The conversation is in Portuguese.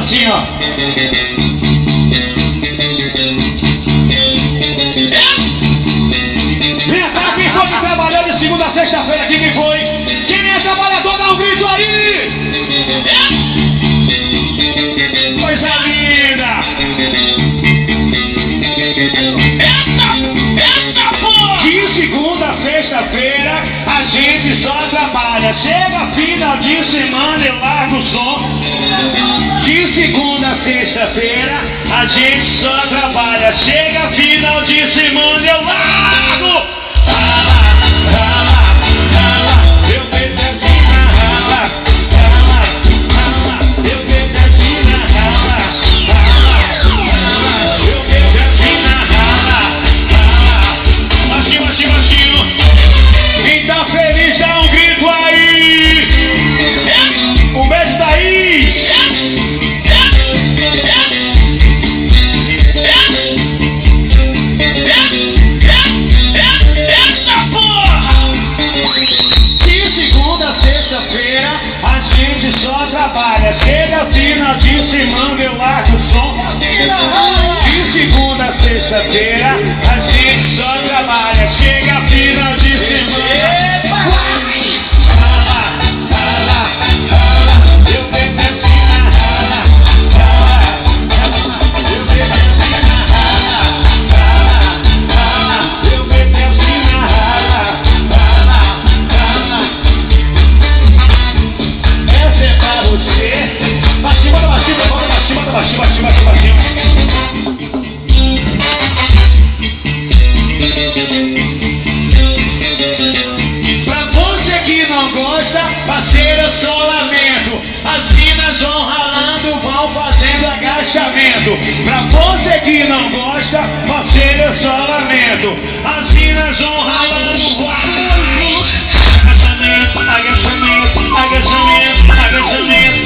assim, ó. Vem cá, quem foi que trabalhou de segunda a sexta-feira aqui? Quem foi? Quem é trabalhador, dá um grito aí! Coisa linda! De segunda a sexta-feira a gente só trabalha. Chega final de semana eu largo o som. De segunda a sexta-feira a gente só trabalha. Chega final de semana eu largo. Rala, rala, rala, eu pedacinho rala, rala, rala, eu pedacinho rala, rala, rala, eu pedacinho rala, rala. Baixinho, baixinho, baixinho. Quem tá feliz dá um grito aí. Um beijo da Is. De segunda a sexta-feira a gente só trabalha. Chega final de semana eu largo o som. De segunda a sexta-feira a gente só trabalha. Chega final de semana. Rala, rala, rala, eu pedacinho rala, rala, rala, eu pedacinho rala, rala, rala, eu pedacinho rala, rala, rala. Essa é pra você. Baixinho, bota baixinho, bota baixinho, bota baixinho, baixinho, baixinho, baixinho. Pra você que não gosta, parceiro, eu só lamento. As minas vão ralando, vão fazendo agachamento. Pra você que não gosta, parceiro, eu só lamento. As minas vão ralando, vão agachamento, agachamento, agachamento, agachamento.